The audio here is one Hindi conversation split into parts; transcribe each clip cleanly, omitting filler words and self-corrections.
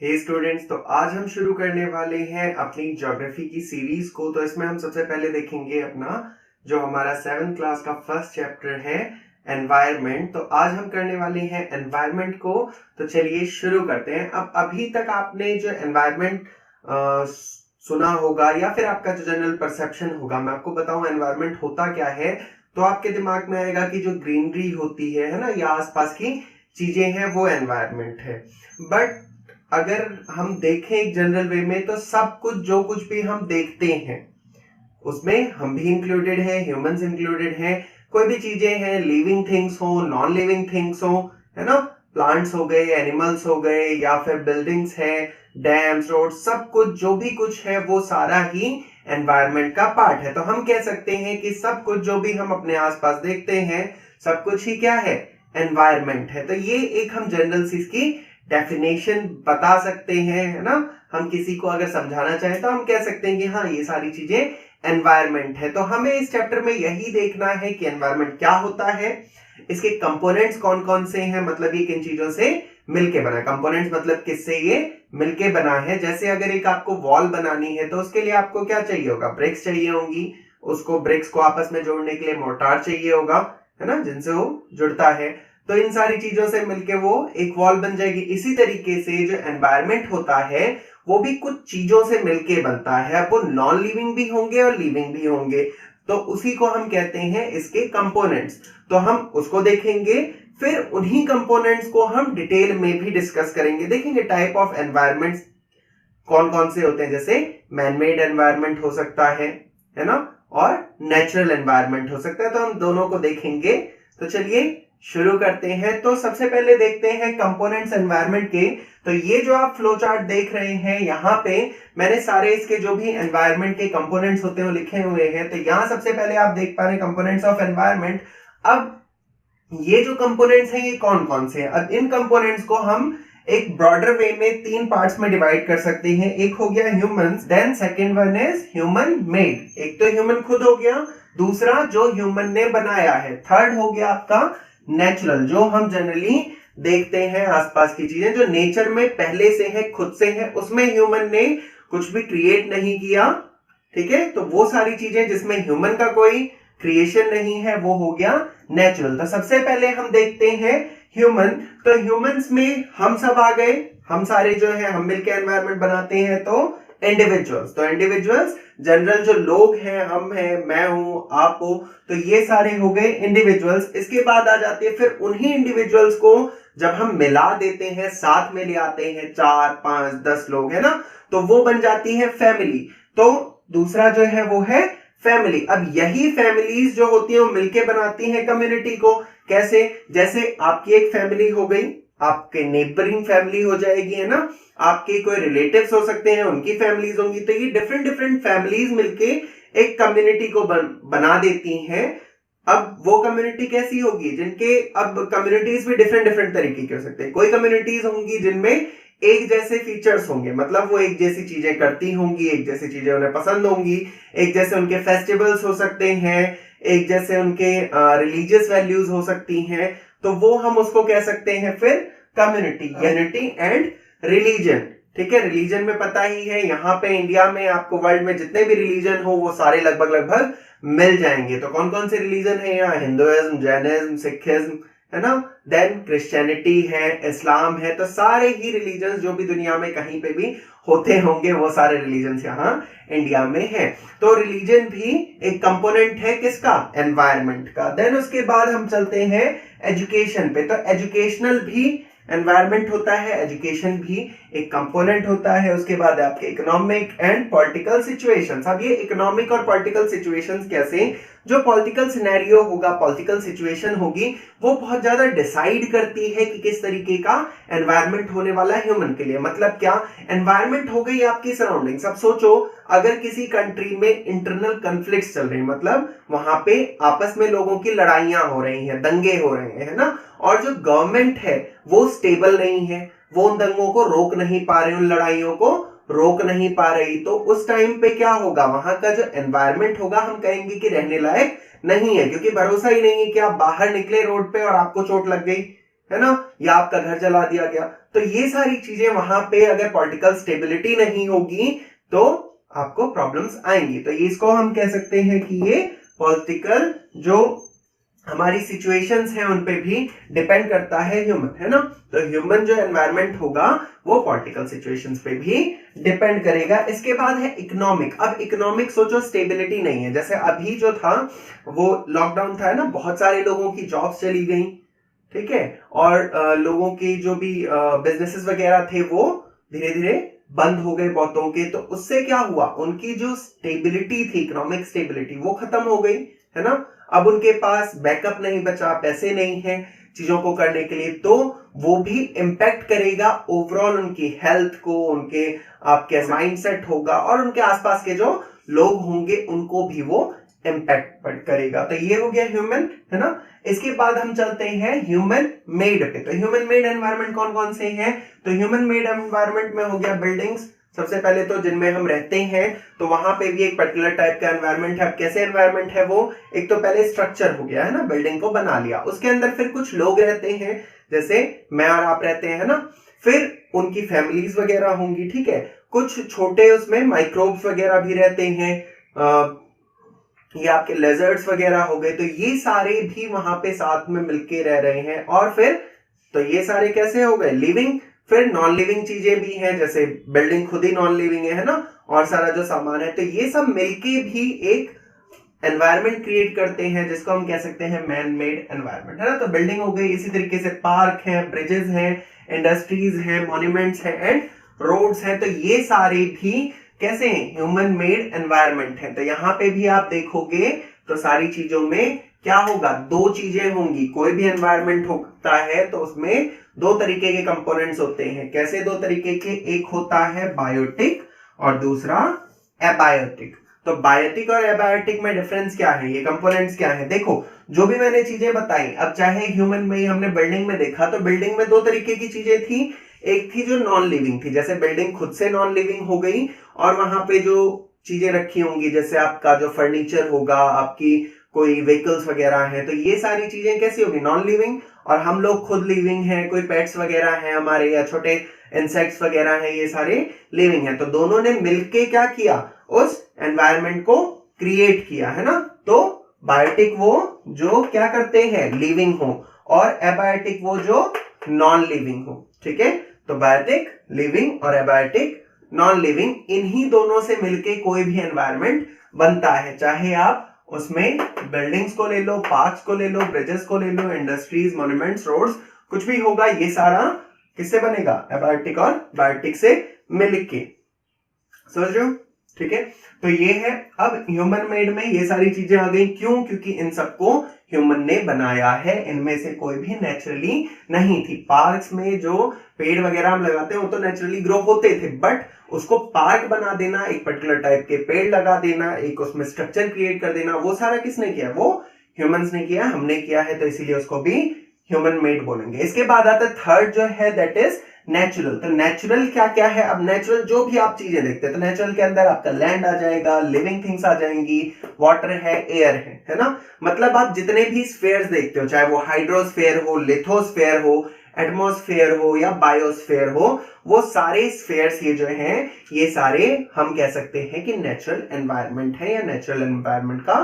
हे स्टूडेंट्स, तो आज हम शुरू करने वाले हैं अपनी ज्योग्राफी की सीरीज को। तो इसमें हम सबसे पहले देखेंगे अपना जो हमारा 7th क्लास का फर्स्ट चैप्टर है एनवायरनमेंट। तो आज हम करने वाले हैं एनवायरनमेंट को। तो चलिए शुरू करते हैं। अब अभी तक आपने जो एनवायरनमेंट सुना होगा या फिर आपका जो जनरल परसेप्शन होगा, मैं आपको बताऊं एनवायरनमेंट होता क्या है, तो आपके दिमाग में आएगा कि जो ग्रीनरी होती है ना, या आसपास की चीजें हैं, वो एनवायरनमेंट है। बट अगर हम देखें एक जनरल वे में, तो सब कुछ जो कुछ भी हम देखते हैं उसमें हम भी इंक्लूडेड है, ह्यूमंस इंक्लूडेड हैं। कोई भी चीजें हैं, लिविंग थिंग्स हो, नॉन लिविंग थिंग्स हो, है ना, प्लांट्स हो गए, एनिमल्स हो गए, या फिर बिल्डिंग्स है, डैम्स, रोड, सब कुछ जो भी कुछ है वो सारा ही एनवायरनमेंट का पार्ट है। तो हम कह सकते हैं कि सब कुछ जो भी हम अपने आसपास देखते हैं, सब कुछ ही क्या है, एनवायरनमेंट है। तो ये एक हम जनरल सी इसकी डेफिनेशन बता सकते हैं, है ना। हम किसी को अगर समझाना चाहें तो हम कह सकते हैं कि हाँ, ये सारी चीजें एनवायरनमेंट है। तो हमें इस चैप्टर में यही देखना है कि एनवायरनमेंट क्या होता है, इसके कंपोनेंट्स कौन कौन से हैं, मतलब ये किन चीजों से मिलके बना है। कंपोनेंट्स मतलब किससे ये मिलके बना है। जैसे अगर एक आपको वॉल बनानी है तो उसके लिए आपको क्या चाहिए होगा, ब्रिक्स चाहिए होंगी। उसको ब्रिक्स को आपस में जोड़ने के लिए मोर्टार चाहिए होगा, है ना, जिनसे वो जुड़ता है। तो इन सारी चीजों से मिलके वो एक वॉल बन जाएगी। इसी तरीके से जो एनवायरनमेंट होता है वो भी कुछ चीजों से मिलके बनता है। अब वो नॉन लिविंग भी होंगे और लिविंग भी होंगे, तो उसी को हम कहते हैं इसके कंपोनेंट्स। तो हम उसको देखेंगे, फिर उन्हीं कंपोनेंट्स को हम डिटेल में भी डिस्कस करेंगे। देखेंगे टाइप ऑफ एनवायरनमेंट्स कौन कौन से होते हैं। जैसे मैनमेड एनवायरनमेंट हो सकता है ना, और नेचुरल एनवायरनमेंट हो सकता है। तो हम दोनों को देखेंगे। तो चलिए शुरू करते हैं। तो सबसे पहले देखते हैं कंपोनेंट्स एनवायरनमेंट के। तो ये जो आप फ्लो चार्ट देख रहे हैं, यहाँ पे मैंने सारे इसके जो भी एनवायरनमेंट के कंपोनेंट्स होते हैं वो लिखे हुए हैं। तो यहाँ सबसे पहले आप देख पा रहे हैं कंपोनेंट्स ऑफ एनवायरनमेंट। अब ये जो कंपोनेंट्स हैं ये कौन कौन से हैं। अब इन कंपोनेंट्स को हम एक ब्रॉडर वे में 3 पार्ट्स में डिवाइड कर सकते हैं। एक हो गया humans, then second one is human made. एक तो ह्यूमन खुद हो गया, दूसरा जो ह्यूमन ने बनाया है, थर्ड हो गया आपका नेचुरल, जो हम जनरली देखते हैं आसपास की चीजें, जो नेचर में पहले से है, खुद से है, उसमें ह्यूमन ने कुछ भी क्रिएट नहीं किया। ठीक है, तो वो सारी चीजें जिसमें ह्यूमन का कोई क्रिएशन नहीं है वो हो गया नेचुरल। तो सबसे पहले हम देखते हैं ह्यूमन। तो ह्यूमंस में हम सब आ गए, हम सारे जो है हम मिलकर एनवायरनमेंट बनाते हैं। तो इंडिविजुअल्स, तो इंडिविजुअल्स जनरल जो लोग हैं, हम हैं, मैं हूं, आप हो, तो ये सारे हो गए इंडिविजुअल्स। इसके बाद आ जाते हैं फिर उन्हीं इंडिविजुअल्स को जब हम मिला देते हैं, साथ में ले आते हैं 4, 5, 10 लोग, है ना, तो वो बन जाती है फैमिली। तो दूसरा जो है वो है फैमिली। अब यही फैमिलीज जो होती है वो मिलके बनाती हैं कम्युनिटी को। कैसे, जैसे आपकी एक फैमिली हो गई, आपके नेबरिंग फैमिली हो जाएगी, है ना, आपके कोई रिलेटिव्स हो सकते हैं, उनकी फैमिलीज होंगी। तो ये डिफरेंट डिफरेंट फैमिलीज मिलके एक कम्युनिटी को बना देती हैं। अब वो कम्युनिटी कैसी होगी, जिनके अब कम्युनिटीज भी डिफरेंट डिफरेंट तरीके के हो सकते हैं। कोई कम्युनिटीज होंगी जिनमें एक जैसे फीचर्स होंगे, मतलब वो एक जैसी चीजें करती होंगी, एक जैसी चीजें उन्हें पसंद होंगी, एक जैसे उनके फेस्टिवल्स हो सकते हैं, एक जैसे उनके रिलीजियस वैल्यूज हो सकती हैं। तो वो हम उसको कह सकते हैं फिर कम्युनिटी, यूनिटी एंड रिलीजन। ठीक है, रिलीजन में पता ही है, यहाँ पे इंडिया में आपको वर्ल्ड में जितने भी रिलीजन हो वो सारे लगभग लगभग मिल जाएंगे। तो कौन कौन से रिलीजन है यहाँ, हिंदुइज्म, जैनिज्म, सिखिज्म, है ना, देन क्रिश्चियनिटी है, इस्लाम है। तो सारे ही रिलीजन जो भी दुनिया में कहीं पे भी होते होंगे वो सारे रिलीजन यहाँ इंडिया में है। तो रिलीजन भी एक कंपोनेंट है किसका, एनवायरनमेंट का। देन उसके बाद हम चलते हैं एजुकेशन पे। तो एजुकेशनल भी एनवायरनमेंट होता है, एजुकेशन भी एक कंपोनेंट होता है। उसके बाद आपके इकोनॉमिक एंड पॉलिटिकल सिचुएशंस। अब ये इकोनॉमिक और पॉलिटिकल सिचुएशंस कैसे, जो पॉलिटिकल सिनेरियो होगा, पॉलिटिकल सिचुएशन होगी, वो बहुत ज्यादा डिसाइड करती है कि किस तरीके का एनवायरनमेंट होने वाला है ह्यूमन के लिए। मतलब क्या, एनवायरनमेंट हो गई आपकी सराउंडिंग्स। अब सोचो अगर किसी कंट्री में इंटरनल कॉन्फ्लिक्ट्स चल रहे हैं, मतलब वहां पे आपस में लोगों की लड़ाइयां हो रही हैं, दंगे हो रहे हैं, है ना, और जो गवर्नमेंट है वो स्टेबल नहीं है, वो उन दंगों को रोक नहीं पा रही, उन लड़ाइयों को रोक नहीं पा रही। तो उस टाइम पे क्या होगा, वहां का जो एनवायरनमेंट होगा हम कहेंगे कि रहने लायक नहीं है, क्योंकि भरोसा ही नहीं है कि आप बाहर निकले रोड पे और आपको चोट लग गई, है ना, या आपका घर जला दिया गया। तो ये सारी चीजें वहां पे अगर पॉलिटिकल स्टेबिलिटी नहीं होगी तो आपको प्रॉब्लम्स आएंगी। तो ये इसको हम कह सकते हैं कि ये पॉलिटिकल जो हमारी सिचुएशंस हैं उन पे भी डिपेंड करता है ह्यूमन, है ना। तो ह्यूमन जो एनवायरनमेंट होगा वो पॉलिटिकल सिचुएशंस पे भी डिपेंड करेगा। इसके बाद है इकोनॉमिक। अब इकोनॉमिक सोचो स्टेबिलिटी नहीं है, जैसे अभी जो था वो लॉकडाउन था, है ना, बहुत सारे लोगों की जॉब्स चली गई, ठीक है, और लोगों की जो भी बिजनेसेस वगैरह थे वो धीरे धीरे बंद हो गए बहुतों के। तो उससे क्या हुआ, उनकी जो स्टेबिलिटी थी, इकोनॉमिक स्टेबिलिटी, वो खत्म हो गई, है ना। अब उनके पास बैकअप नहीं बचा, पैसे नहीं है चीजों को करने के लिए, तो वो भी इम्पैक्ट करेगा ओवरऑल उनकी हेल्थ को, उनके आपके माइंडसेट होगा, और उनके आसपास के जो लोग होंगे उनको भी वो इम्पैक्ट करेगा। तो ये हो गया ह्यूमन, है ना। इसके बाद हम चलते हैं ह्यूमन मेड पे। तो ह्यूमन मेड एनवायरनमेंट कौन कौन से हैं? तो ह्यूमन मेड एनवायरनमेंट में हो गया बिल्डिंग्स, सबसे पहले तो जिनमें हम रहते हैं, तो वहां पे भी एक पर्टिकुलर टाइप का एनवायरनमेंट है। अब कैसे एनवायरनमेंट है वो, एक तो पहले स्ट्रक्चर हो गया, है ना, बिल्डिंग को बना लिया, उसके अंदर फिर कुछ लोग रहते हैं, जैसे मैं और आप रहते हैं, ना, फिर उनकी फैमिलीज वगैरह होंगी, ठीक है, कुछ छोटे उसमें माइक्रोब्स वगैरह भी रहते हैं, ये आपके लेजर्ड्स वगैरह हो गए। तो ये सारे भी वहां पे साथ में मिलके रह रहे हैं। और फिर तो ये सारे कैसे हो गए, लिविंग। फिर नॉन लिविंग चीजें भी हैं, जैसे बिल्डिंग खुद ही नॉन लिविंग है ना, और सारा जो सामान है। तो ये सब मिलके भी एक एनवायरनमेंट क्रिएट करते हैं जिसको हम कह सकते हैं मैन मेड एनवायरनमेंट, है ना। तो बिल्डिंग हो गई, इसी तरीके से पार्क है, ब्रिजेस हैं, इंडस्ट्रीज हैं, मॉन्यूमेंट्स हैं एंड रोड्स हैं। तो ये सारे भी कैसे हैं, ह्यूमन मेड एनवायरनमेंट है। तो यहाँ पे भी आप देखोगे तो सारी चीजों में क्या होगा, दो चीजें होंगी। कोई भी एनवायरनमेंट होता है तो उसमें दो तरीके के कंपोनेंट्स होते हैं। कैसे दो तरीके के, एक होता है बायोटिक और दूसरा एबायोटिक। तो बायोटिक और एबायोटिक में डिफरेंस क्या है, ये कंपोनेंट्स क्या है। देखो जो भी मैंने चीजें बताई, अब चाहे ह्यूमन में ही हमने बिल्डिंग में देखा, तो बिल्डिंग में दो तरीके की चीजें थी। एक थी जो नॉन लिविंग थी, जैसे बिल्डिंग खुद से नॉन लिविंग हो गई, और वहां पे जो चीजें रखी होंगी, जैसे आपका जो फर्नीचर होगा, आपकी कोई व्हीकल्स वगैरह हैं, तो ये सारी चीजें कैसी होगी, नॉन लिविंग। और हम लोग खुद लिविंग हैं, कोई पेट्स वगैरह हैं हमारे, या छोटे इंसेक्ट्स वगैरह हैं, ये सारे लिविंग हैं। तो दोनों ने मिलके क्या किया, उस एनवायरनमेंट को क्रिएट किया, है ना। तो बायोटिक वो जो क्या करते हैं, लिविंग हो, और एबायोटिक वो जो नॉन लिविंग हो, ठीक है। तो बायोटिक लिविंग और एबायोटिक नॉन लिविंग, इन्हीं दोनों से मिलके कोई भी एनवायरनमेंट बनता है। चाहे आप उसमें बिल्डिंग्स को ले लो, पार्क्स को ले लो, ब्रिजेस को ले लो, इंडस्ट्रीज, मॉन्यूमेंट्स, रोड्स, कुछ भी होगा, ये सारा किससे बनेगा, एबायोटिक और बायोटिक से मिलके। समझ रहे हो, ठीक है। तो ये है, अब ह्यूमन मेड में ये सारी चीजें आ गई, क्यों, क्योंकि इन सबको ह्यूमन ने बनाया है, इनमें से कोई भी नेचुरली नहीं थी। पार्क्स में जो पेड़ वगैरह हम लगाते हैं वो तो नेचुरली ग्रो होते थे, बट उसको पार्क बना देना, एक पर्टिकुलर टाइप के पेड़ लगा देना, एक उसमें स्ट्रक्चर क्रिएट कर देना, वो सारा किसने किया, वो ह्यूमंस ने किया, हमने किया है। तो इसीलिए उसको भी ह्यूमन मेड बोलेंगे। इसके बाद आता है थर्ड जो है, दैट इज नेचुरल। तो नेचुरल क्या क्या है, अब नेचुरल जो भी आप चीजें देखते हैं, तो नेचुरल के अंदर आपका लैंड आ जाएगा, लिविंग थिंग्स आ जाएंगी, वाटर है, एयर है ना। मतलब आप जितने भी स्फीयर्स देखते हो, चाहे वो हाइड्रोस्फीयर हो, लिथोस्फीयर हो, एटमॉस्फेयर हो या बायोस्फीयर हो, वो सारे स्फीयर्स ये जो हैं, ये सारे हम कह सकते हैं कि नेचुरल एनवायरनमेंट है या नेचुरल एनवायरनमेंट का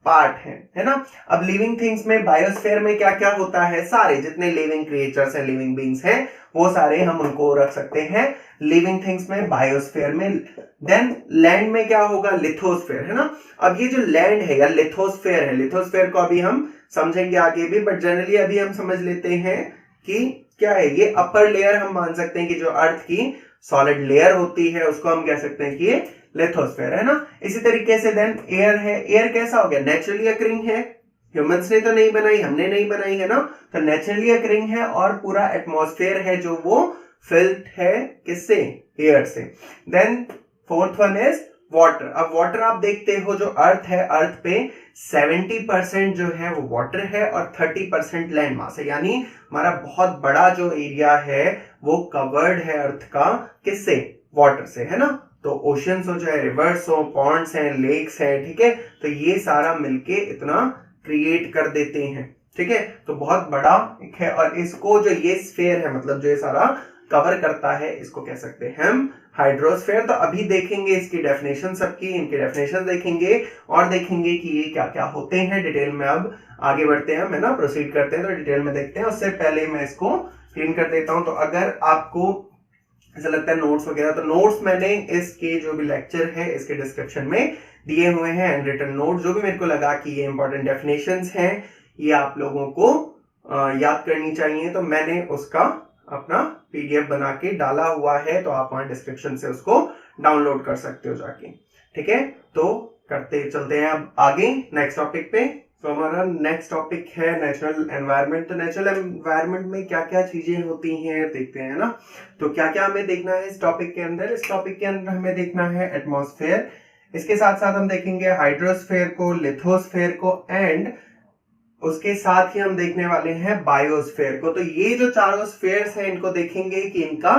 पार्ट है ना। अब लिविंग थिंग्स में, बायोस्फीयर में क्या क्या होता है, सारे जितने लिविंग क्रिएचर्स हैं, लिविंग बीइंग्स हैं, वो सारे हम उनको रख सकते हैं लिविंग थिंग्स में, बायोस्फीयर में। देन लैंड में क्या होगा, लिथोस्फीयर, है ना। अब ये जो लैंड है या लिथोस्फीयर है, लिथोस्फीयर को अभी हम समझेंगे आगे भी, बट जनरली अभी हम समझ लेते हैं कि क्या है ये। अपर लेयर हम मान सकते हैं कि जो अर्थ की सॉलिड लेयर होती है उसको हम कह सकते हैं कि ये लिथोस्फीयर है ना। इसी तरीके से देन एयर है, एयर कैसा हो गया, नेचुरली अकरिंग है, ह्यूमंस ने तो नहीं बनाई, हमने नहीं बनाई, है ना। तो नेचुरली अकरिंग है, और पूरा एटमॉस्फेयर है जो वो फिल्ड है किससे, एयर से। Then fourth one is water. अब वाटर आप देखते हो, जो अर्थ है, अर्थ पे 70% जो है वो वाटर है और 30% लैंड मास है, यानी हमारा बहुत बड़ा जो एरिया है वो कवर्ड है अर्थ का, किससे, वाटर से, है ना। तो ओशियंस हो, चाहे रिवर्स हो, पॉन्ड्स हैं, लेक्स हैं, ठीक है। तो ये सारा मिलके इतना क्रिएट कर देते हैं, ठीक है, तो बहुत बड़ा है और इसको जो ये स्फेयर है मतलब जो ये सारा कवर करता है इसको कह सकते हैं हम हाइड्रोस्फेयर। तो अभी देखेंगे इसकी डेफिनेशन, सबकी इनकी डेफिनेशन देखेंगे और देखेंगे कि ये क्या क्या होते हैं डिटेल में। अब आगे बढ़ते हैं, है ना, प्रोसीड करते हैं तो डिटेल में देखते हैं। उससे पहले मैं इसको क्लीन कर देता हूं। तो अगर आपको ऐसा लगता है नोट्स वगैरह, तो नोट्स मैंने इसके जो भी लेक्चर है इसके डिस्क्रिप्शन में दिए हुए हैं, एंड रिटन नोट जो भी मेरे को लगा कि ये इंपॉर्टेंट डेफिनेशंस हैं, ये आप लोगों को याद करनी चाहिए, तो मैंने उसका अपना पीडीएफ बना के डाला हुआ है, तो आप वहां डिस्क्रिप्शन से उसको डाउनलोड कर सकते हो जाके। ठीक है, तो करते चलते हैं अब आगे नेक्स्ट टॉपिक पे। तो हमारा नेक्स्ट टॉपिक है नेचुरल एनवायरनमेंट। तो नेचुरल एनवायरनमेंट में क्या क्या चीजें होती हैं देखते हैं ना। तो क्या क्या हमें देखना है इस टॉपिक के अंदर। इस टॉपिक के अंदर हमें देखना है एटमॉस्फेयर, इसके साथ साथ हम देखेंगे हाइड्रोस्फेयर को, लिथोस्फेयर को, एंड उसके साथ ही हम देखने वाले हैं बायोस्फेयर को। तो ये जो चारों स्फेयर्स हैं इनको देखेंगे कि इनका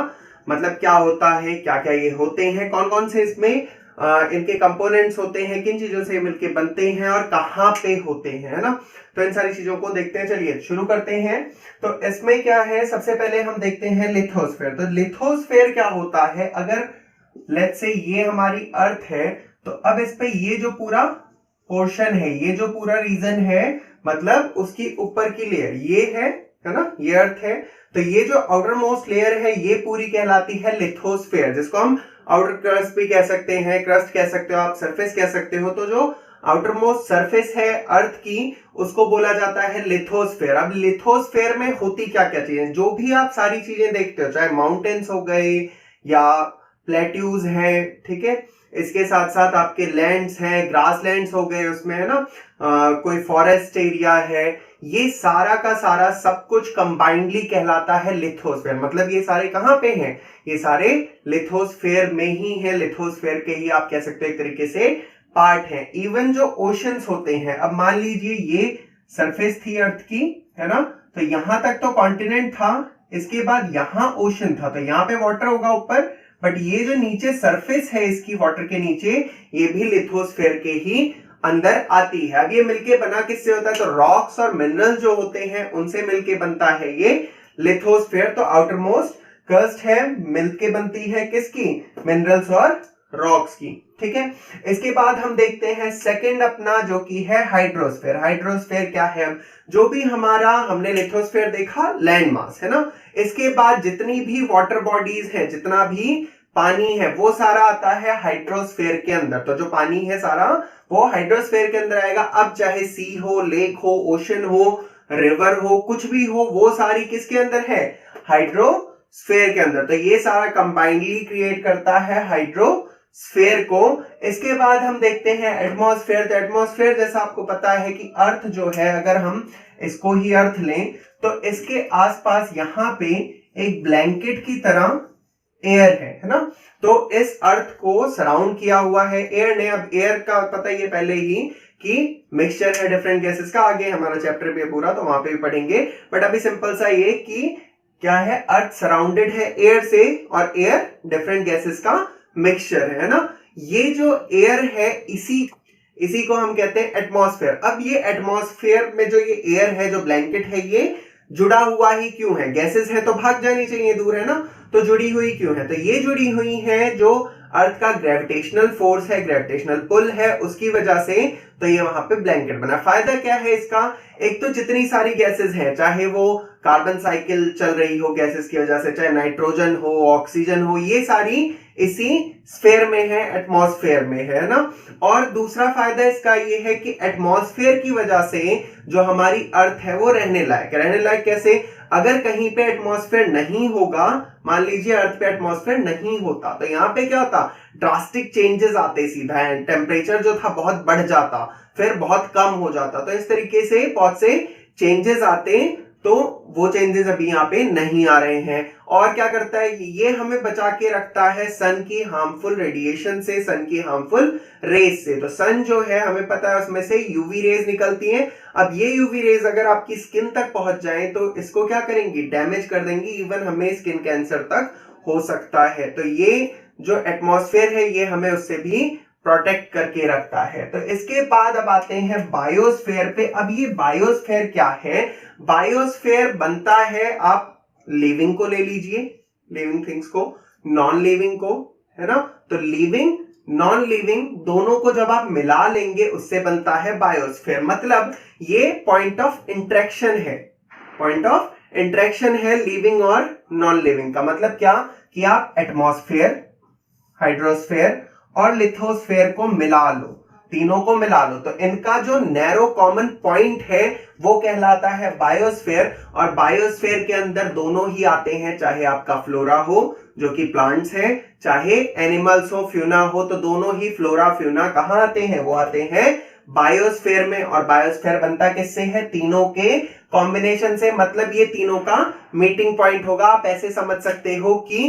मतलब क्या होता है, क्या क्या ये होते हैं, कौन कौन से इसमें इनके कंपोनेंट्स होते हैं, किन चीजों से मिलके बनते हैं और कहाँ पे होते हैं, है ना। तो इन सारी चीजों को देखते हैं। चलिए शुरू करते हैं। तो इसमें क्या है, सबसे पहले हम देखते हैं लिथोस्फेयर। तो लिथोस्फेयर क्या होता है, अगर लेट्स से ये हमारी अर्थ है, तो अब इस पे ये जो पूरा पोर्शन है, ये जो पूरा रीजन है, मतलब उसकी ऊपर की लेयर ये है ना, ये अर्थ है। तो ये जो आउटर मोस्ट लेयर है ये पूरी कहलाती है लिथोस्फेयर, जिसको हम आउटर क्रस्ट भी कह सकते हैं, क्रस्ट कह सकते हो आप, सरफेस कह सकते हो। तो जो आउटर मोस्ट सरफेस है अर्थ की उसको बोला जाता है लिथोस्फेयर। अब लिथोस्फेयर में होती क्या क्या चीजें, जो भी आप सारी चीजें देखते हो, चाहे माउंटेन्स हो गए या प्लेट्यूज हैं, ठीक है, इसके साथ साथ आपके लैंड्स हैं, ग्रास लैंड्स हो गए उसमें, है ना, कोई फॉरेस्ट एरिया है, ये सारा का सारा सब कुछ कंबाइंडली कहलाता है लिथोस्फेयर। मतलब ये सारे कहां पे हैं, ये सारे लिथोस्फेयर में ही है, लिथोस्फेयर के ही आप कह सकते हो एक तरीके से पार्ट है। इवन जो ओशंस होते हैं, अब मान लीजिए ये सरफेस थी अर्थ की, है ना, तो यहां तक तो कॉन्टिनेंट था, इसके बाद यहां ओशन था, तो यहां पे वाटर होगा ऊपर, बट ये जो नीचे सरफेस है इसकी वाटर के नीचे, ये भी लिथोस्फेयर के ही अंदर आती है। अब ये मिलके बना किससे होता है, तो रॉक्स और मिनरल्स जो होते हैं उनसे मिलके बनता है ये लिथोस्फेयर। तो आउटर मोस्ट क्रस्ट है, मिलके बनती है किसकी, मिनरल्स और रॉक्स की। ठीक है, इसके बाद हम देखते हैं सेकंड अपना जो कि है हाइड्रोस्फेयर। हाइड्रोस्फेयर क्या है, जो भी हमारा हमने लिथोस्फेयर देखा लैंड मास, है ना, इसके बाद जितनी भी वाटर बॉडीज है, जितना भी पानी है, वो सारा आता है हाइड्रोस्फेयर के अंदर। तो जो पानी है सारा वो हाइड्रोस्फेयर के अंदर आएगा। अब चाहे सी हो, लेक हो, ओशन हो, रिवर हो, कुछ भी हो, वो सारी किसके अंदर है, हाइड्रोस्फेयर के अंदर। तो ये सारा कंबाइंडली क्रिएट करता है हाइड्रोस्फेयर को। इसके बाद हम देखते हैं एटमॉस्फेयर। तो एटमॉस्फेयर जैसा आपको पता है कि अर्थ जो है, अगर हम इसको ही अर्थ लें तो इसके आसपास यहां पे एक ब्लैंकेट की तरह एयर है ना। तो इस अर्थ को सराउंड किया हुआ है एयर ने। अब एयर का पता ही है पहले ही कि मिक्सचर है डिफरेंट गैसेस का, आगे हमारा चैप्टर भी है पूरा तो वहां पे भी पढ़ेंगे, बट अभी सिंपल सा ये कि क्या है, अर्थ सराउंडेड है एयर से और एयर डिफरेंट गैसेस का मिक्सचर है ना। ये जो एयर है इसी को हम कहते हैं एटमॉस्फेयर। अब ये एटमॉस्फेयर में जो ये एयर है, जो ब्लैंकेट है, ये जुड़ा हुआ ही क्यों है, गैसेस है तो भाग जानी चाहिए दूर, है ना, तो जुड़ी हुई क्यों है, तो ये जुड़ी हुई है जो अर्थ का ग्रेविटेशनल फोर्स है, ग्रेविटेशनल पुल है, उसकी वजह से तो ये वहां पे ब्लैंकेट बना। फायदा क्या है इसका, एक तो जितनी सारी गैसेस हैं, चाहे वो कार्बन साइकिल चल रही हो गैसेस की वजह से, चाहे नाइट्रोजन हो, ऑक्सीजन हो, ये सारी इसी स्फेयर में है, एटमॉस्फेयर में है ना। और दूसरा फायदा इसका ये है कि एटमॉस्फेयर की वजह से जो हमारी अर्थ है वो रहने लायक है। रहने लायक कैसे, अगर कहीं पे एटमॉस्फेयर नहीं होगा, मान लीजिए अर्थ पे एटमॉस्फेयर नहीं होता, तो यहाँ पे क्या होता, ड्रास्टिक चेंजेस आते, सीधा टेम्परेचर जो था बहुत बढ़ जाता, फिर बहुत कम हो जाता। तो इस तरीके से बहुत से चेंजेस आते, तो वो चेंजेस अभी यहाँ पे नहीं आ रहे हैं। और क्या करता है, ये हमें बचा के रखता है सन की हार्मफुल रेडिएशन से, सन की हार्मफुल रेज से। तो सन जो है हमें पता है उसमें से यूवी रेज निकलती हैं। अब ये यूवी रेज अगर आपकी स्किन तक पहुंच जाए तो इसको क्या करेंगी, डैमेज कर देंगी, इवन हमें स्किन कैंसर तक हो सकता है। तो ये जो एटमॉस्फेयर है ये हमें उससे भी प्रोटेक्ट करके रखता है। तो इसके बाद अब आते हैं बायोस्फीयर पे। अब ये बायोस्फीयर क्या है? बायोस्फीयर बनता है, आप लिविंग को ले लीजिए, लिविंग थिंग्स को, नॉन लिविंग को, है ना। तो लिविंग नॉन लिविंग दोनों को जब आप मिला लेंगे उससे बनता है बायोस्फीयर। मतलब ये पॉइंट ऑफ इंटरेक्शन है, पॉइंट ऑफ इंटरेक्शन है लिविंग और नॉन लिविंग का। मतलब क्या कि आप एटमॉस्फेयर, हाइड्रोस्फेयर और लिथोस्फेयर को मिला लो, तीनों को मिला लो, तो इनका जो नैरो कॉमन पॉइंट है वो कहलाता है बायोस्फीयर। और बायोस्फीयर के अंदर दोनों ही आते हैं, चाहे आपका फ्लोरा हो जो कि प्लांट्स है, चाहे एनिमल्स हो, फ्यूना हो, तो दोनों ही फ्लोरा फ्यूना कहां आते हैं? वो आते हैं बायोस्फीयर में। और बायोस्फीयर बनता किससे है? तीनों के कॉम्बिनेशन से। मतलब ये तीनों का मीटिंग पॉइंट होगा। आप ऐसे समझ सकते हो कि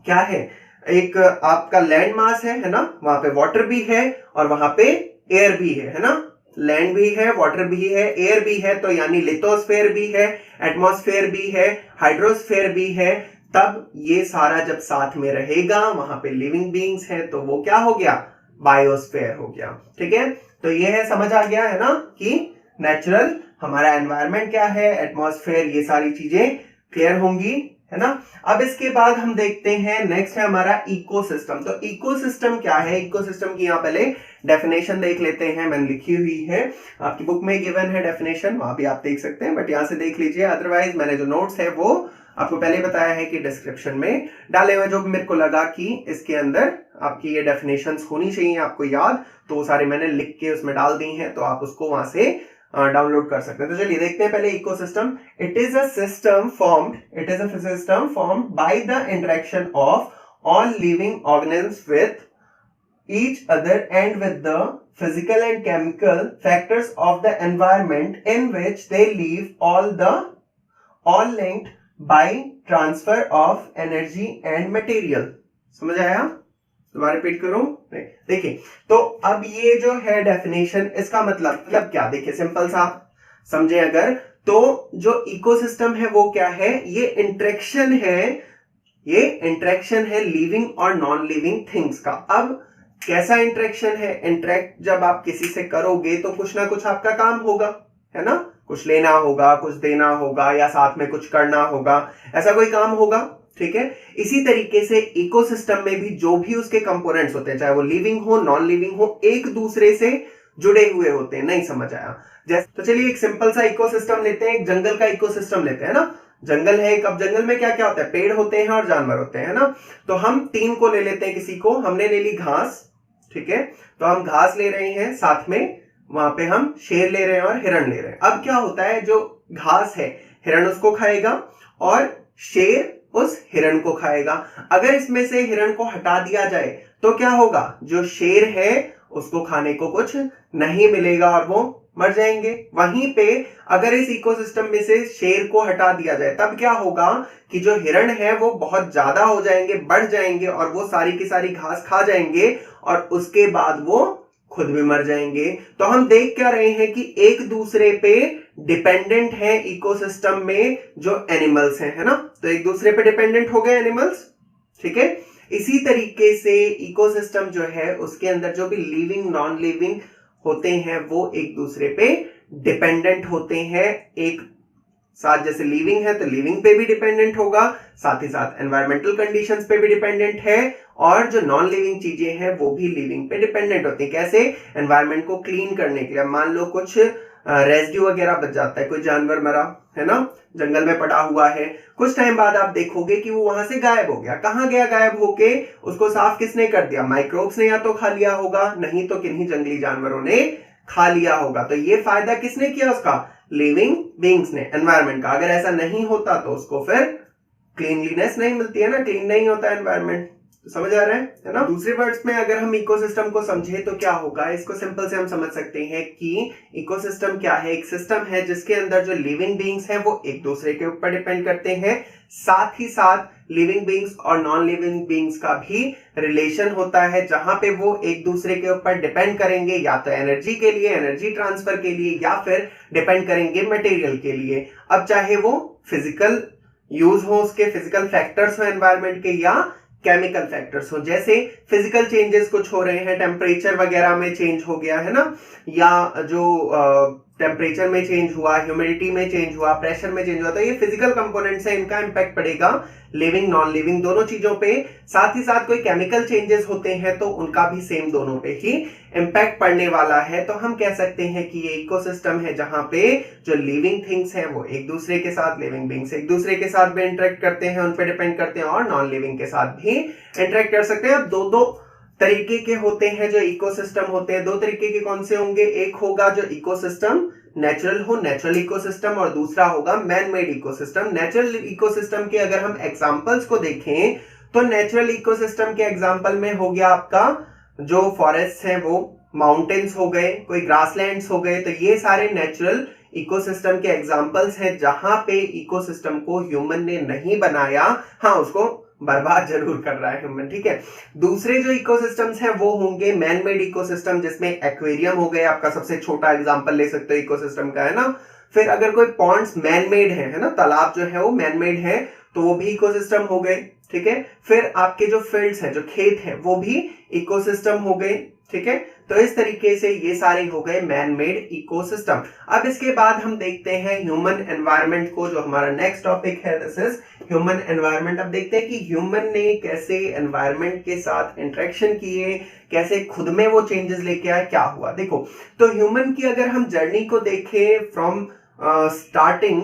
क्या है, एक आपका लैंड मास है ना, वहां पे वाटर भी है और वहां पे एयर भी है ना। लैंड भी है, वाटर भी है, एयर भी है, तो यानी लिथोस्फेयर भी है, एटमॉस्फेयर भी है, हाइड्रोस्फेयर भी है। तब ये सारा जब साथ में रहेगा, वहां पे लिविंग बीइंग्स है, तो वो क्या हो गया? बायोस्फीयर हो गया। ठीक है, तो ये है, समझ आ गया है ना कि नेचुरल हमारा एनवायरनमेंट क्या है, एटमॉस्फेयर, ये सारी चीजें क्लियर होंगी, है ना। अब इसके बाद हम देखते हैं, नेक्स्ट है हमारा इकोसिस्टम। तो इकोसिस्टम क्या है? इकोसिस्टम की यहाँ पहले डेफिनेशन देख लेते हैं, मैंने लिखी हुई है, आपकी बुक में गिवन है डेफिनेशन, वहां भी आप देख सकते हैं, बट यहाँ से देख लीजिए। अदरवाइज मैंने जो नोट्स है वो आपको पहले बताया है कि डिस्क्रिप्शन में डाले हुए, जो भी मेरे को लगा कि इसके अंदर आपकी ये डेफिनेशंस होनी चाहिए आपको याद, तो वो सारे मैंने लिख के उसमें डाल दी हैं, तो आप उसको वहां से डाउनलोड कर सकते हैं। तो चलिए देखते हैं पहले ecosystem. It is a system formed by the interaction of all living organisms with each other and with the physical and chemical factors of the environment in which they live, all linked by transfer of energy and material। समझ आया? दोबारा रिपीट करूं? देखिए, तो अब ये जो है डेफिनेशन, इसका मतलब क्या? देखिए सिंपल सा समझे अगर, तो जो इकोसिस्टम है वो क्या है? ये इंटरेक्शन है, ये इंटरेक्शन है लिविंग और नॉन लिविंग थिंग्स का। अब कैसा इंटरेक्शन है? इंटरेक्ट जब आप किसी से करोगे तो कुछ ना कुछ आपका काम होगा, है ना, कुछ लेना होगा, कुछ देना होगा, या साथ में कुछ करना होगा, ऐसा कोई काम होगा। ठीक है, इसी तरीके से इकोसिस्टम में भी जो भी उसके कंपोनेंट्स होते हैं, चाहे वो लिविंग हो नॉन लिविंग हो, एक दूसरे से जुड़े हुए होते हैं। नहीं समझ आया? जैसे तो चलिए एक सिंपल सा इकोसिस्टम लेते हैं, एक जंगल का इकोसिस्टम लेते हैं ना। जंगल है, अब जंगल में क्या क्या होता है? पेड़ होते हैं और जानवर होते हैं ना। तो हम तीन को ले लेते हैं, किसी को हमने ले ली घास, ठीक है, तो हम घास ले रहे हैं, साथ में वहां पे हम शेर ले रहे हैं और हिरण ले रहे हैं। अब क्या होता है, जो घास है हिरण उसको खाएगा और शेर उस हिरण को खाएगा। अगर इसमें से हिरण को हटा दिया जाए तो क्या होगा? जो शेर है उसको खाने को कुछ नहीं मिलेगा और वो मर जाएंगे। वहीं पे अगर इस इकोसिस्टम में से शेर को हटा दिया जाए तब क्या होगा कि जो हिरण है वो बहुत ज्यादा हो जाएंगे, बढ़ जाएंगे और वो सारी की सारी घास खा जाएंगे और उसके बाद वो खुद भी मर जाएंगे। तो हम देख क्या रहे हैं कि एक दूसरे पे डिपेंडेंट है इकोसिस्टम में जो एनिमल्स हैं, है ना। तो एक दूसरे पे डिपेंडेंट हो गए एनिमल्स, ठीक है। इसी तरीके से इकोसिस्टम जो है उसके अंदर जो भी लिविंग नॉन लिविंग होते हैं वो एक दूसरे पे डिपेंडेंट होते हैं। एक साथ जैसे लिविंग है तो लिविंग पे भी डिपेंडेंट होगा, साथ ही साथ एनवायरमेंटल कंडीशंस पे भी डिपेंडेंट है, और जो नॉन लिविंग चीजें हैं वो भी लिविंग पे डिपेंडेंट होती है। कैसे? एनवायरमेंट को क्लीन करने के लिए। मान लो कुछ रेसिड्यू वगैरह बच जाता है, कोई जानवर मरा है ना, जंगल में पड़ा हुआ है, कुछ टाइम बाद आप देखोगे कि वो वहां से गायब हो गया। कहां गया गायब होके? उसको साफ किसने कर दिया? माइक्रोब्स ने या तो खा लिया होगा, नहीं तो किन्हीं जंगली जानवरों ने खा लिया होगा। तो ये फायदा किसने किया उसका? लिविंग बीइंग्स ने, एनवायरमेंट का। अगर ऐसा नहीं होता तो उसको फिर क्लीनलीनेस नहीं मिलती है ना, क्लीन नहीं होता एनवायरमेंट। तो समझ आ रहा है ना। दूसरे वर्ड्स में अगर हम इकोसिस्टम को समझे तो क्या होगा, इसको सिंपल से हम समझ सकते हैं कि इकोसिस्टम क्या है। एक सिस्टम है जिसके अंदर जो लिविंग बीइंग्स हैं वो एक दूसरे के ऊपर डिपेंड करते हैं, साथ ही साथ लिविंग बीइंग्स और नॉन लिविंग बीइंग्स का भी रिलेशन होता है, जहां पे वो एक दूसरे के ऊपर डिपेंड करेंगे या तो एनर्जी के लिए, एनर्जी ट्रांसफर के लिए, या फिर डिपेंड करेंगे मटेरियल के लिए। अब चाहे वो फिजिकल यूज हो, उसके फिजिकल फैक्टर्स हो एनवायरमेंट के, या केमिकल फैक्टर्स हो, जैसे फिजिकल चेंजेस कुछ हो रहे हैं, टेम्परेचर वगैरह में चेंज हो गया है ना, या जो टेम्परेचर में चेंज हुआ, ह्यूमिडिटी में चेंज हुआ, प्रेशर में चेंज हुआ, तो ये फिजिकल कंपोनेंट्स है, इनका इंपैक्ट पड़ेगा लिविंग नॉन लिविंग दोनों चीजों पे। साथ ही साथ कोई केमिकल चेंजेस होते हैं तो उनका भी सेम दोनों पे ही इंपैक्ट पड़ने वाला है। तो हम कह सकते हैं कि ये इकोसिस्टम है जहां पे जो लिविंग थिंग्स हैं वो एक दूसरे के साथ, लिविंग बीइंग्स एक दूसरे के साथ भी इंटरेक्ट करते हैं, उन पे डिपेंड करते हैं, और नॉन लिविंग के साथ भी इंटरेक्ट कर सकते हैं। दो दो तरीके के होते हैं जो इकोसिस्टम होते हैं। दो तरीके के कौन से होंगे? एक होगा जो इकोसिस्टम नेचुरल हो, नेचुरल इकोसिस्टम, और दूसरा होगा man made ecosystem. Natural ecosystem के अगर हम एग्जांपल्स को देखें तो नेचुरल इकोसिस्टम के एग्जांपल में हो गया आपका जो फॉरेस्ट है वो माउंटेन्स हो गए, कोई ग्रासलैंड्स हो गए, तो ये सारे नेचुरल इकोसिस्टम के एग्जांपल्स हैं जहां पे इकोसिस्टम को ह्यूमन ने नहीं बनाया, हाँ उसको बर्बाद जरूर कर रहा है ह्यूमन, ठीक है। दूसरे जो इकोसिस्टम्स हैं वो होंगे मैन मेड इकोसिस्टम, जिसमें एक्वेरियम हो गए, आपका सबसे छोटा एग्जांपल ले सकते हो इकोसिस्टम का, है ना। फिर अगर कोई पॉन्ड्स मैन मेड है ना, तालाब जो है वो मैन मेड है, तो वो भी इकोसिस्टम हो गए, ठीक है। फिर आपके जो फील्ड्स हैं, जो खेत हैं, वो भी इकोसिस्टम हो गए, ठीक है। तो इस तरीके से ये सारे हो गए मैन मेड इकोसिस्टम। अब इसके बाद हम देखते हैं ह्यूमन एनवायरनमेंट को, जो हमारा नेक्स्ट टॉपिक है, दिस इज ह्यूमन एनवायरनमेंट। अब देखते हैं कि ह्यूमन ने कैसे एनवायरनमेंट के साथ इंटरेक्शन किए, कैसे खुद में वो चेंजेस लेके आए, क्या हुआ। देखो, तो ह्यूमन की अगर हम जर्नी को देखें फ्रॉम स्टार्टिंग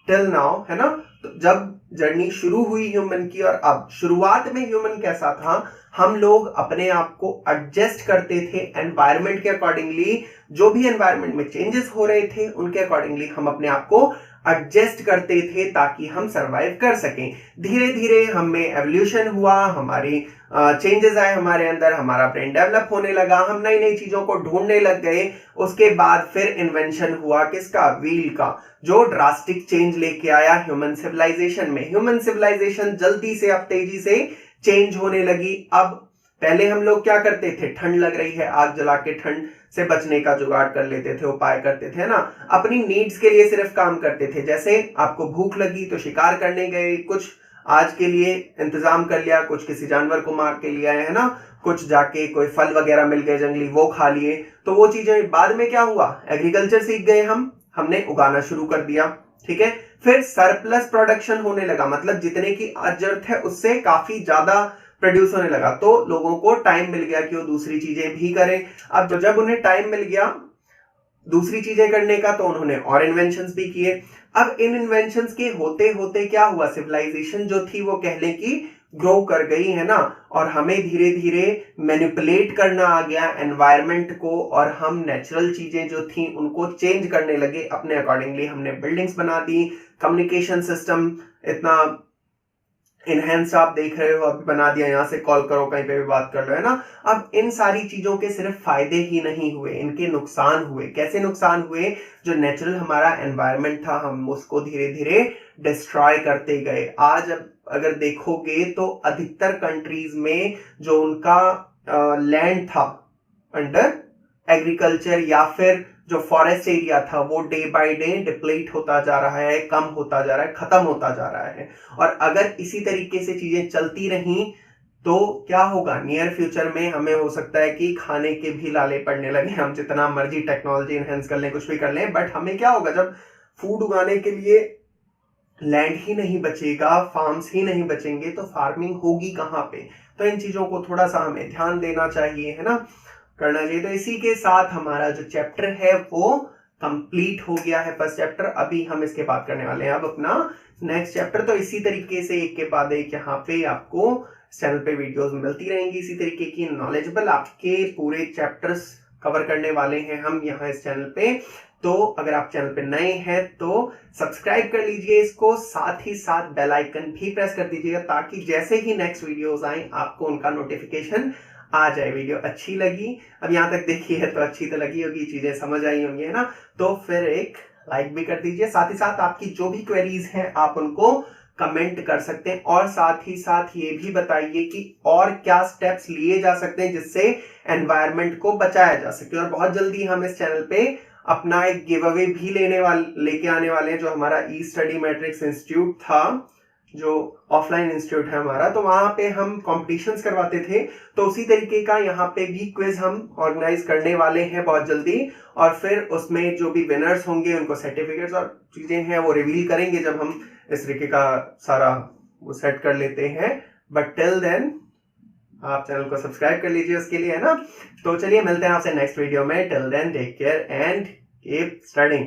टिल नाउ, है ना, तो जब जर्नी शुरू हुई ह्यूमन की, और अब शुरुआत में ह्यूमन कैसा था, हम लोग अपने आप को एडजस्ट करते थे एनवायरनमेंट के अकॉर्डिंगली। जो भी एनवायरनमेंट में चेंजेस हो रहे थे उनके अकॉर्डिंगली हम अपने आप को एडजस्ट करते थे ताकि हम सरवाइव कर सकें। धीरे धीरे हमें एवोल्यूशन हुआ, हमारी चेंजेस आए हमारे अंदर, हमारा ब्रेन डेवलप होने लगा, हम नई नई चीजों को ढूंढने लग गए। उसके बाद फिर इन्वेंशन हुआ किसका? व्हील का, जो ड्रास्टिक चेंज लेके आया ह्यूमन सिविलाइजेशन में। ह्यूमन सिविलाइजेशन जल्दी से अब तेजी से चेंज होने लगी। अब पहले हम लोग क्या करते थे? ठंड लग रही है, आग जला के ठंड से बचने का जुगाड़ कर लेते थे, उपाय करते थे ना, अपनी नीड्स के लिए सिर्फ काम करते थे। जैसे आपको भूख लगी तो शिकार करने गए, कुछ आज के लिए इंतजाम कर लिया, कुछ किसी जानवर को मार के लिया है ना, कुछ जाके कोई फल वगैरह मिल गए जंगली, वो खा लिए। तो वो चीजें बाद में क्या हुआ? एग्रीकल्चर सीख गए, हमने उगाना शुरू कर दिया, ठीक है। फिर सरप्लस प्रोडक्शन होने लगा, मतलब जितने की आज जरूरत है उससे काफी ज्यादा प्रोड्यूस होने लगा, तो लोगों को टाइम मिल गया कि वो दूसरी चीजें भी करें। अब जब उन्हें टाइम मिल गया दूसरी चीजें करने का, तो उन्होंने और इन्वेंशंस भी किए। अब इन इन्वेंशंस के होते होते क्या हुआ? सिविलाइजेशन जो थी वो कह लें कि ग्रो कर गई, है ना, और हमें धीरे धीरे मैनिपुलेट करना आ गया एनवायरनमेंट को, और हम नेचुरल चीजें जो थी उनको चेंज करने लगे अपने अकॉर्डिंगली। हमने बिल्डिंग्स बना दी, कम्युनिकेशन सिस्टम इतना इनहेंस आप देख रहे हो, अभी बना दिया, यहां से कॉल करो, कहीं पे भी बात कर लो, है ना। अब इन सारी चीजों के सिर्फ फायदे ही नहीं हुए, इनके नुकसान हुए। कैसे नुकसान हुए? जो नेचुरल हमारा एनवायरनमेंट था, हम उसको धीरे धीरे डिस्ट्रॉय करते गए। आज अगर देखोगे तो अधिकतर कंट्रीज में जो उनका लैंड था अंडर एग्रीकल्चर या फिर जो फॉरेस्ट एरिया था, वो डे बाय डे डिप्लीट होता जा रहा है, कम होता जा रहा है, खत्म होता जा रहा है। और अगर इसी तरीके से चीजें चलती रहीं तो क्या होगा? नियर फ्यूचर में हमें हो सकता है कि खाने के भी लाले पड़ने लगे। हम जितना मर्जी टेक्नोलॉजी इनहेंस कर लें, कुछ भी कर लें, बट हमें क्या होगा? जब फूड उगाने के लिए लैंड ही नहीं बचेगा, फार्म्स ही नहीं बचेंगे, तो फार्मिंग होगी कहाँ पे? तो इन चीजों को थोड़ा सा हमें ध्यान देना चाहिए, है ना, करना चाहिए। तो इसी के साथ हमारा जो चैप्टर है वो कंप्लीट हो गया है, फर्स्ट चैप्टर। अभी हम इसके बाद करने वाले हैं अब अपना नेक्स्ट चैप्टर। तो इसी तरीके से एक के बाद एक यहाँ पे आपको चैनल पे वीडियोस मिलती रहेंगी, इसी तरीके की नॉलेजेबल आपके पूरे चैप्टर्स कवर करने वाले हैं हम यहाँ इस चैनल पे। तो अगर आप चैनल पे नए हैं तो सब्सक्राइब कर लीजिए इसको, साथ ही साथ बेल आइकन भी प्रेस कर दीजिएगा, ताकि जैसे ही नेक्स्ट वीडियोस आए आपको उनका नोटिफिकेशन आ जाए। वीडियो अच्छी लगी, अब यहाँ तक देखी है तो अच्छी तो लगी होगी, चीजें समझ आई होंगी, है ना, तो फिर एक लाइक भी कर दीजिए। साथ ही साथ आपकी जो भी क्वेरीज हैं आप उनको कमेंट कर सकते हैं, और साथ ही साथ ये भी बताइए कि और क्या स्टेप्स लिए जा सकते हैं जिससे एनवायरनमेंट को बचाया जा सके। और बहुत जल्दी हम इस चैनल पे अपना एक गिव अवे भी लेके आने वाले हैं, जो हमारा ई स्टडी मैट्रिक्स इंस्टीट्यूट था, जो ऑफलाइन इंस्टीट्यूट है हमारा, तो वहां पे हम कॉम्पिटिशन्स करवाते थे। तो उसी तरीके का यहाँ पे भी क्विज हम ऑर्गेनाइज करने वाले हैं बहुत जल्दी, और फिर उसमें जो भी विनर्स होंगे उनको सर्टिफिकेट्स और चीजें हैं वो रिवील करेंगे जब हम इस तरीके का सारा वो सेट कर लेते हैं। बट टिल देन आप चैनल को सब्सक्राइब कर लीजिए उसके लिए, है ना। तो चलिए मिलते हैं आपसे नेक्स्ट वीडियो में। Till then take care and keep studying.